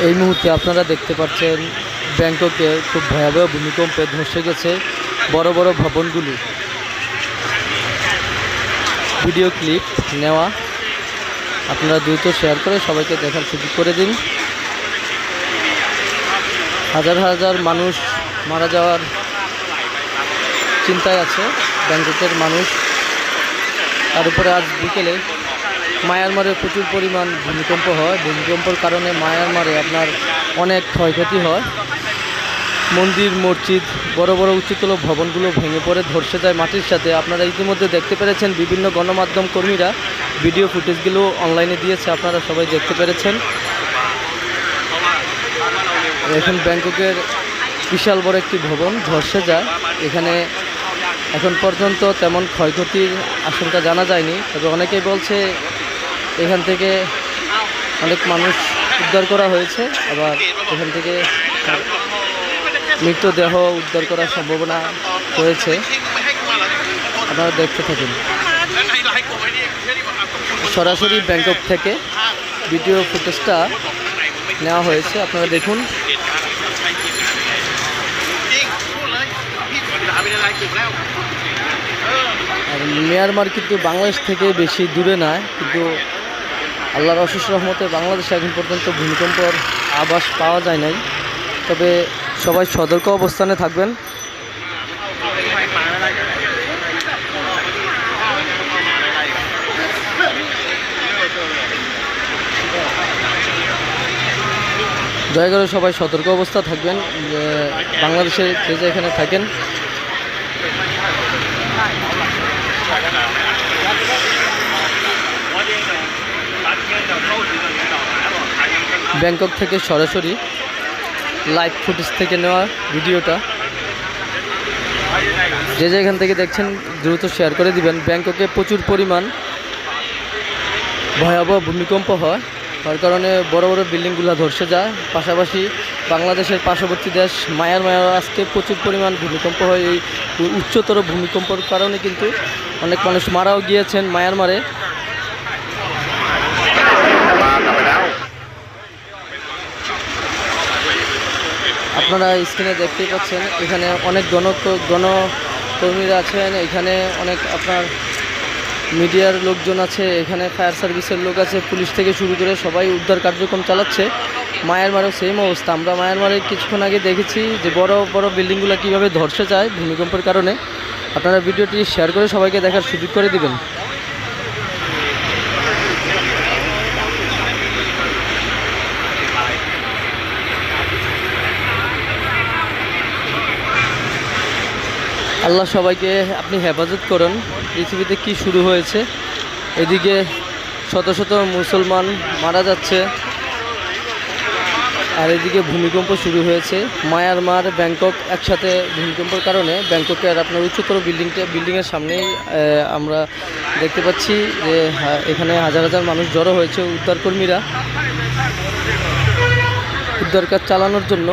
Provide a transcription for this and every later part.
এই মুহূর্তে আপনারা দেখতে পাচ্ছেন ব্যাংককে খুব ভয়াবহ ভূমিকম্পে ধসে গেছে বড় বড় ভবনগুলি। ভিডিও ক্লিপ নেওয়া, আপনারা দ্রুত শেয়ার করে সবাইকে দেখার সুযোগ করে দিন। হাজার হাজার মানুষ মারা যাওয়ার চিন্তায় আছে ব্যাংককের মানুষ। তার উপরে আজ বিকেলে মায়ানমারে প্রচুর পরিমাণ ভূমিকম্প হয়। ভূমিকম্পের কারণে মায়ানমারে আপনার অনেক ক্ষয়ক্ষতি হয়। মন্দির, মসজিদ, বড় বড় উচ্চতল ভবনগুলো ভেঙে পড়ে ধসে যায় মাটির সাথে। আপনারা ইতিমধ্যে দেখতে পেরেছেন, বিভিন্ন গণমাধ্যম কর্মীরা ভিডিও ফুটেজগুলো অনলাইনে দিয়েছে, আপনারা সবাই দেখতে পেরেছেন। এখন ব্যাংককের বিশাল বড় একটি ভবন ধসে যায়। এখানে এখন পর্যন্ত তেমন ক্ষয়ক্ষতির আশঙ্কা জানা যায়নি, তবে অনেকেই বলছে এখান থেকে অনেক মানুষ উদ্ধার করা হয়েছে, আবার এখান থেকে মৃতদেহ উদ্ধার করার সম্ভাবনা রয়েছে। আপনারা দেখতে থাকুন। সরাসরি ব্যাংকক থেকে ভিডিও ফুটেজটা নেওয়া হয়েছে, আপনারা দেখুন। আর মিয়ানমার কিন্তু বাংলাদেশ থেকে বেশি দূরে নয়, কিন্তু আল্লাহর অশেষ রহমতে বাংলাদেশে এখন পর্যন্ত ভূমিকম্পর আভাস পাওয়া যায় নাই। তবে সবাই সতর্ক অবস্থানে থাকবেন। দয়া করে সবাই সতর্ক অবস্থা থাকবেন, বাংলাদেশে যে যেখানে থাকেন। ব্যাংকক থেকে সরাসরি লাইভ ফুটেজ থেকে নেওয়া ভিডিওটা যে যেখান থেকে দেখছেন দ্রুত শেয়ার করে দিবেন। ব্যাংককে প্রচুর পরিমাণ ভয়াবহ ভূমিকম্প হয়, তার কারণে বড় বড় বিল্ডিংগুলো ধসে যায়। পাশাপাশি বাংলাদেশের পার্শ্ববর্তী দেশ মায়ানমার আজকে প্রচুর পরিমাণ ভূমিকম্প হয়। এই উচ্চতর ভূমিকম্পর কারণে কিন্তু অনেক মানুষ মারাও গিয়েছেন মায়ানমারে। আপনারা স্ক্রিনে দেখতেই পাচ্ছেন, এখানে অনেক গণকর্মীরা আছেন, এখানে অনেক আপনার মিডিয়ার লোকজন আছে, এখানে ফায়ার সার্ভিসের লোক আছে, পুলিশ থেকে শুরু করে সবাই উদ্ধার কার্যক্রম চালাচ্ছে। মায়ানমারেও সেম অবস্থা। আমরা মায়ানমারে কিছুক্ষণ আগে দেখেছি যে বড় বড় বিল্ডিংগুলো কীভাবে ধসে যায় ভূমিকম্পের কারণে। আপনারা ভিডিওটি শেয়ার করে সবাইকে দেখার সুযোগ করে দিবেন। আল্লাহ সবাইকে আপনি হেফাজত করুন। পৃথিবীতে কি শুরু হয়েছে, এদিকে শত শত মুসলমান মারা যাচ্ছে, আর এদিকে ভূমিকম্প শুরু হয়েছে। মায়ানমার, ব্যাংকক একসাথে ভূমিকম্পের কারণে ব্যাংককের আপনার উচ্চতর বিল্ডিংয়ের সামনেই আমরা দেখতে পাচ্ছি যে এখানে হাজার হাজার মানুষ জড়ো হয়েছে। উদ্ধারকর্মীরা উদ্ধার কাজ চালানোর জন্য।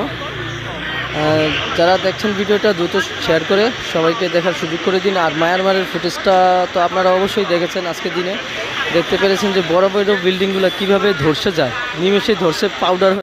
যারা দেখছেন ভিডিওটা দ্রুত শেয়ার করে সবাইকে দেখার সুযোগ করে দিন। আর মায়ানমারের ফুটেজটা তো আপনারা অবশ্যই দেখেছেন, আজকের দিনে দেখতে পেরেছেন যে বড় বড় বিল্ডিংগুলো কীভাবে ধসে যায়, নিমেষে ধসে পাউডার